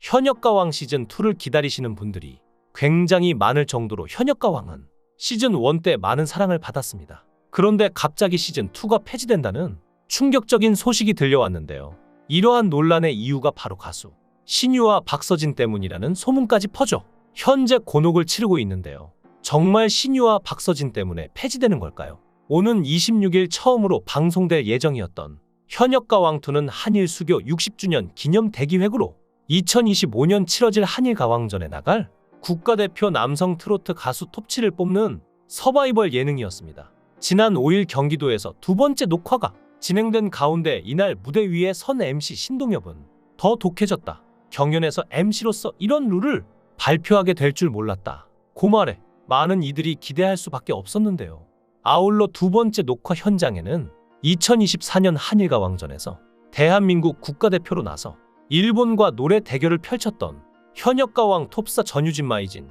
현역가왕 시즌2를 기다리시는 분들이 굉장히 많을 정도로 현역가왕은 시즌1 때 많은 사랑을 받았습니다. 그런데 갑자기 시즌2가 폐지된다는 충격적인 소식이 들려왔는데요. 이러한 논란의 이유가 바로 가수 신유와 박서진 때문이라는 소문까지 퍼져 현재 곤혹을 치르고 있는데요. 정말 신유와 박서진 때문에 폐지되는 걸까요? 오는 26일 처음으로 방송될 예정이었던 현역가왕2는 한일수교 60주년 기념 대기획으로 2025년 치러질 한일가왕전에 나갈 국가대표 남성 트로트 가수 톱7을 뽑는 서바이벌 예능이었습니다. 지난 5일 경기도에서 두 번째 녹화가 진행된 가운데 이날 무대 위에 선 MC 신동엽은 더 독해졌다. 경연에서 MC로서 이런 룰을 발표하게 될 줄 몰랐다. 고 말에 많은 이들이 기대할 수밖에 없었는데요. 아울러 두 번째 녹화 현장에는 2024년 한일가왕전에서 대한민국 국가대표로 나서 일본과 노래 대결을 펼쳤던 현역가왕 톱사 전유진 마이진,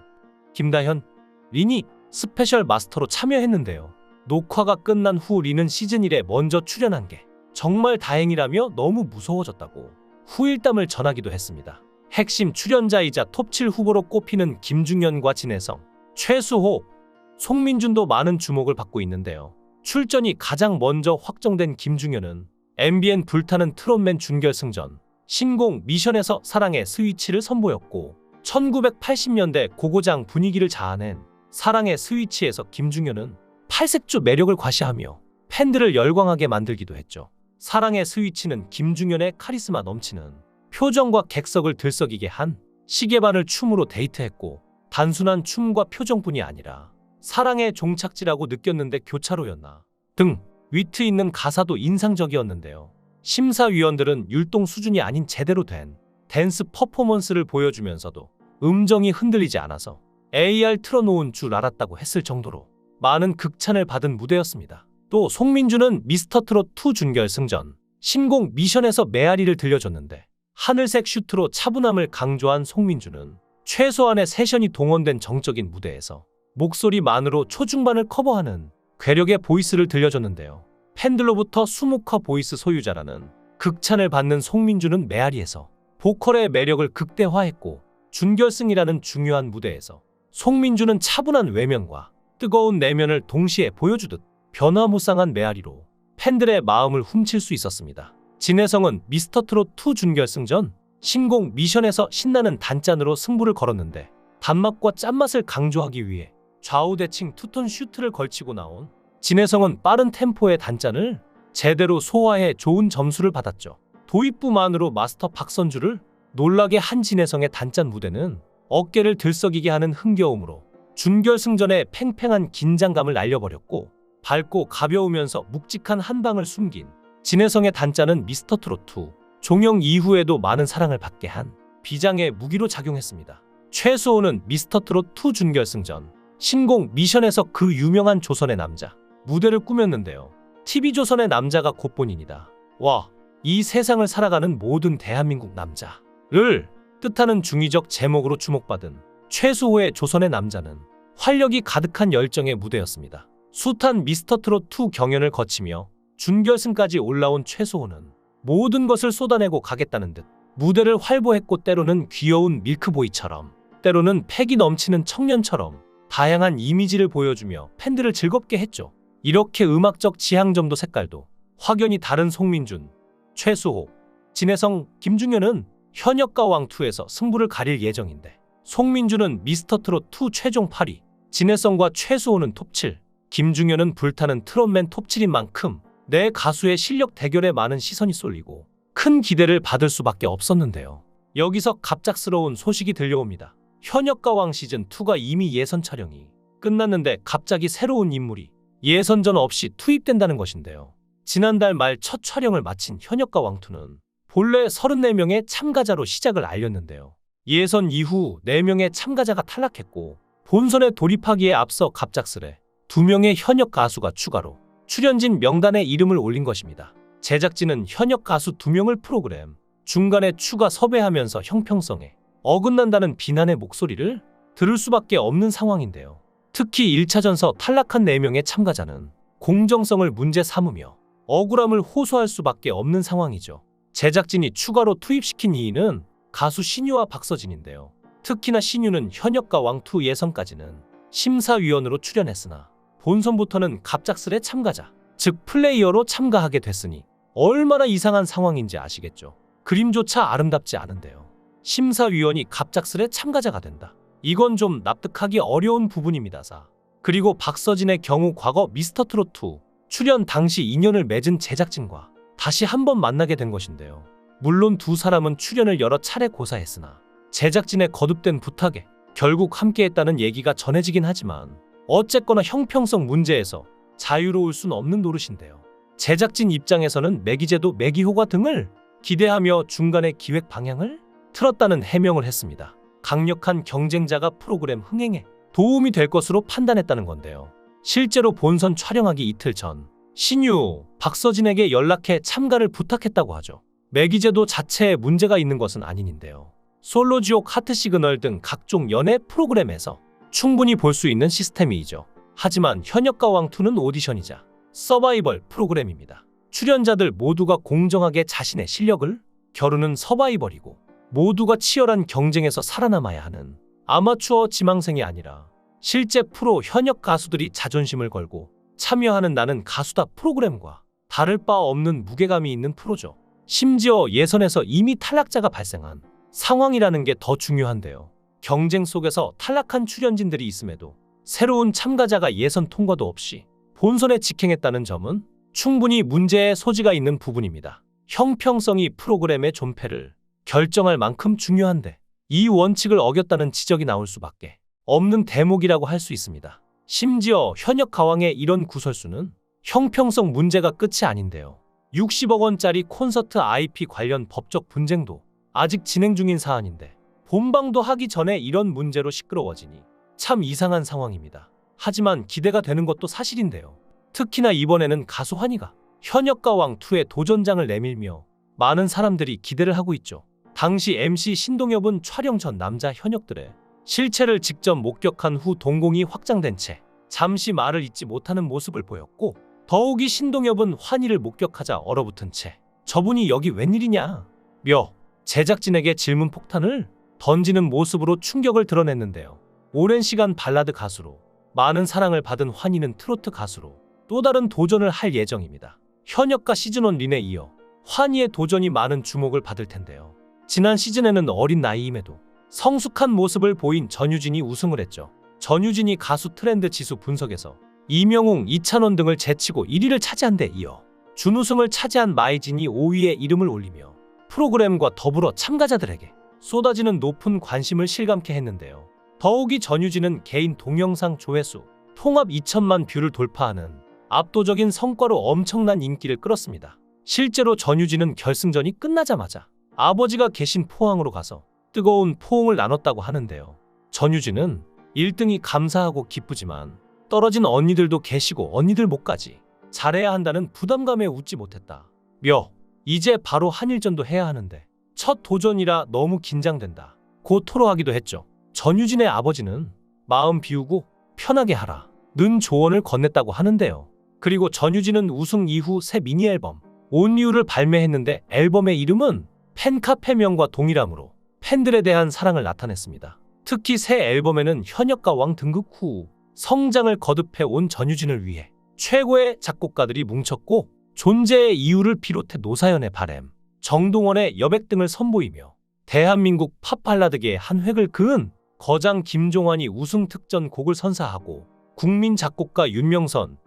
김다현, 린이 스페셜 마스터로 참여했는데요. 녹화가 끝난 후 린은 시즌1에 먼저 출연한 게 정말 다행이라며 너무 무서워졌다고 후일담을 전하기도 했습니다. 핵심 출연자이자 톱7 후보로 꼽히는 김중현과 진혜성, 최수호, 송민준도 많은 주목을 받고 있는데요. 출전이 가장 먼저 확정된 김중현은 MBN 불타는 트롯맨 준결승전 신공 미션에서 사랑의 스위치를 선보였고 1980년대 고고장 분위기를 자아낸 사랑의 스위치에서 김중현은 팔색조 매력을 과시하며 팬들을 열광하게 만들기도 했죠. 사랑의 스위치는 김중현의 카리스마 넘치는 표정과 객석을 들썩이게 한 시계반을 춤으로 데이트했고 단순한 춤과 표정뿐이 아니라 사랑의 종착지라고 느꼈는데 교차로였나 등 위트 있는 가사도 인상적이었는데요. 심사위원들은 율동 수준이 아닌 제대로 된 댄스 퍼포먼스를 보여주면서도 음정이 흔들리지 않아서 AR 틀어놓은 줄 알았다고 했을 정도로 많은 극찬을 받은 무대였습니다. 또 송민주는 미스터트롯2 준결승전 신공 미션에서 메아리를 들려줬는데 하늘색 슈트로 차분함을 강조한 송민주는 최소한의 세션이 동원된 정적인 무대에서 목소리만으로 초중반을 커버하는 괴력의 보이스를 들려줬는데요. 팬들로부터 수묵화 보이스 소유자라는 극찬을 받는 송민주는 메아리에서 보컬의 매력을 극대화했고 준결승이라는 중요한 무대에서 송민주는 차분한 외면과 뜨거운 내면을 동시에 보여주듯 변화무쌍한 메아리로 팬들의 마음을 훔칠 수 있었습니다. 진혜성은 미스터트롯2 준결승전 신공 미션에서 신나는 단짠으로 승부를 걸었는데 단맛과 짠맛을 강조하기 위해 좌우대칭 투톤 슈트를 걸치고 나온 진혜성은 빠른 템포의 단짠을 제대로 소화해 좋은 점수를 받았죠. 도입부만으로 마스터 박선주를 놀라게 한 진혜성의 단짠 무대는 어깨를 들썩이게 하는 흥겨움으로 준결승전의 팽팽한 긴장감을 날려버렸고 밝고 가벼우면서 묵직한 한방을 숨긴 진혜성의 단짠은 미스터트롯2 종영 이후에도 많은 사랑을 받게 한 비장의 무기로 작용했습니다. 최수호는 미스터트롯2 준결승전 신공 미션에서 그 유명한 조선의 남자 무대를 꾸몄는데요. TV조선의 남자가 곧 본인이다. 와, 이 세상을 살아가는 모든 대한민국 남자를 뜻하는 중의적 제목으로 주목받은 최수호의 조선의 남자는 활력이 가득한 열정의 무대였습니다. 숱한 미스터트롯2 경연을 거치며 준결승까지 올라온 최수호는 모든 것을 쏟아내고 가겠다는 듯 무대를 활보했고 때로는 귀여운 밀크보이처럼 때로는 패기 넘치는 청년처럼 다양한 이미지를 보여주며 팬들을 즐겁게 했죠. 이렇게 음악적 지향점도 색깔도 확연히 다른 송민준, 최수호, 진혜성, 김중현은 현역가왕2에서 승부를 가릴 예정인데 송민준은 미스터트롯2 최종 8위, 진혜성과 최수호는 톱7, 김중현은 불타는 트롯맨 톱7인 만큼 내 가수의 실력 대결에 많은 시선이 쏠리고 큰 기대를 받을 수밖에 없었는데요. 여기서 갑작스러운 소식이 들려옵니다. 현역가왕 시즌2가 이미 예선 촬영이 끝났는데 갑자기 새로운 인물이 예선전 없이 투입된다는 것인데요. 지난달 말 첫 촬영을 마친 현역가왕2는 본래 34명의 참가자로 시작을 알렸는데요. 예선 이후 4명의 참가자가 탈락했고 본선에 돌입하기에 앞서 갑작스레 2명의 현역 가수가 추가로 출연진 명단에 이름을 올린 것입니다. 제작진은 현역 가수 2명을 프로그램 중간에 추가 섭외하면서 형평성에 어긋난다는 비난의 목소리를 들을 수밖에 없는 상황인데요. 특히 1차전서 탈락한 4명의 참가자는 공정성을 문제 삼으며 억울함을 호소할 수밖에 없는 상황이죠. 제작진이 추가로 투입시킨 이유는 가수 신유와 박서진인데요. 특히나 신유는 현역가왕 2 예선까지는 심사위원으로 출연했으나 본선부터는 갑작스레 참가자, 즉 플레이어로 참가하게 됐으니 얼마나 이상한 상황인지 아시겠죠. 그림조차 아름답지 않은데요. 심사위원이 갑작스레 참가자가 된다. 이건 좀 납득하기 어려운 부분입니다사. 그리고 박서진의 경우 과거 미스터트롯2 출연 당시 인연을 맺은 제작진과 다시 한번 만나게 된 것인데요. 물론 두 사람은 출연을 여러 차례 고사했으나 제작진의 거듭된 부탁에 결국 함께했다는 얘기가 전해지긴 하지만 어쨌거나 형평성 문제에서 자유로울 순 없는 노릇인데요. 제작진 입장에서는 매기제도 매기효과 등을 기대하며 중간에 기획 방향을 틀었다는 해명을 했습니다. 강력한 경쟁자가 프로그램 흥행에 도움이 될 것으로 판단했다는 건데요. 실제로 본선 촬영하기 이틀 전 신유, 박서진에게 연락해 참가를 부탁했다고 하죠. 매기제도 자체에 문제가 있는 것은 아닌인데요. 솔로지옥, 하트시그널 등 각종 연애 프로그램에서 충분히 볼 수 있는 시스템이죠. 하지만 현역가왕2는 오디션이자 서바이벌 프로그램입니다. 출연자들 모두가 공정하게 자신의 실력을 겨루는 서바이벌이고 모두가 치열한 경쟁에서 살아남아야 하는 아마추어 지망생이 아니라 실제 프로 현역 가수들이 자존심을 걸고 참여하는 나는 가수다 프로그램과 다를 바 없는 무게감이 있는 프로죠. 심지어 예선에서 이미 탈락자가 발생한 상황이라는 게 더 중요한데요. 경쟁 속에서 탈락한 출연진들이 있음에도 새로운 참가자가 예선 통과도 없이 본선에 직행했다는 점은 충분히 문제의 소지가 있는 부분입니다. 형평성이 프로그램의 존폐를 결정할 만큼 중요한데 이 원칙을 어겼다는 지적이 나올 수밖에 없는 대목이라고 할 수 있습니다. 심지어 현역 가왕의 이런 구설수는 형평성 문제가 끝이 아닌데요. 60억 원짜리 콘서트 IP 관련 법적 분쟁도 아직 진행 중인 사안인데 본방도 하기 전에 이런 문제로 시끄러워지니 참 이상한 상황입니다. 하지만 기대가 되는 것도 사실인데요. 특히나 이번에는 가수 환희가 현역가왕2의 도전장을 내밀며 많은 사람들이 기대를 하고 있죠. 당시 MC 신동엽은 촬영 전 남자 현역들의 실체를 직접 목격한 후 동공이 확장된 채 잠시 말을 잇지 못하는 모습을 보였고 더욱이 신동엽은 환희를 목격하자 얼어붙은 채 저분이 여기 웬일이냐 며 제작진에게 질문 폭탄을 던지는 모습으로 충격을 드러냈는데요. 오랜 시간 발라드 가수로 많은 사랑을 받은 환희는 트로트 가수로 또 다른 도전을 할 예정입니다. 현역가 시즌1 린에 이어 환희의 도전이 많은 주목을 받을 텐데요. 지난 시즌에는 어린 나이임에도 성숙한 모습을 보인 전유진이 우승을 했죠. 전유진이 가수 트렌드 지수 분석에서 이명웅, 이찬원 등을 제치고 1위를 차지한 데 이어 준우승을 차지한 마이진이 5위에 이름을 올리며 프로그램과 더불어 참가자들에게 쏟아지는 높은 관심을 실감케 했는데요. 더욱이 전유진은 개인 동영상 조회수 통합 2천만 뷰를 돌파하는 압도적인 성과로 엄청난 인기를 끌었습니다. 실제로 전유진은 결승전이 끝나자마자 아버지가 계신 포항으로 가서 뜨거운 포옹을 나눴다고 하는데요. 전유진은 1등이 감사하고 기쁘지만 떨어진 언니들도 계시고 언니들 목까지 잘해야 한다는 부담감에 웃지 못했다 며 이제 바로 한일전도 해야 하는데 첫 도전이라 너무 긴장된다 고 토로하기도 했죠. 전유진의 아버지는 마음 비우고 편하게 하라 는 조언을 건넸다고 하는데요. 그리고 전유진은 우승 이후 새 미니 앨범 온리우를 발매했는데 앨범의 이름은 팬카페명과 동일하므로 팬들에 대한 사랑을 나타냈습니다. 특히 새 앨범에는 현역가왕 등극 후 성장을 거듭해 온 전유진을 위해 최고의 작곡가들이 뭉쳤고 존재의 이유를 비롯해 노사연의 바램, 정동원의 여백 등을 선보이며 대한민국 팝발라드계의 한 획을 그은 거장 김종환이 우승 특전 곡을 선사하고 국민 작곡가 윤명선,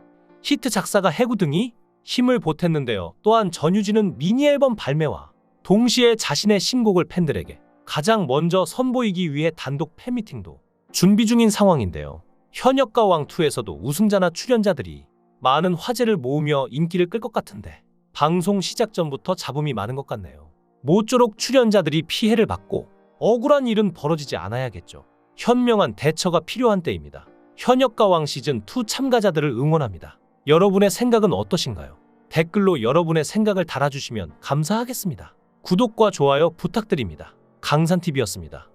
히트 작사가 해구 등이 힘을 보탰는데요. 또한 전유진은 미니 앨범 발매와 동시에 자신의 신곡을 팬들에게 가장 먼저 선보이기 위해 단독 팬미팅도 준비 중인 상황인데요. 현역가왕2에서도 우승자나 출연자들이 많은 화제를 모으며 인기를 끌 것 같은데 방송 시작 전부터 잡음이 많은 것 같네요. 모쪼록 출연자들이 피해를 받고 억울한 일은 벌어지지 않아야겠죠. 현명한 대처가 필요한 때입니다. 현역가왕 시즌2 참가자들을 응원합니다. 여러분의 생각은 어떠신가요? 댓글로 여러분의 생각을 달아주시면 감사하겠습니다. 구독과 좋아요 부탁드립니다. 강산TV였습니다.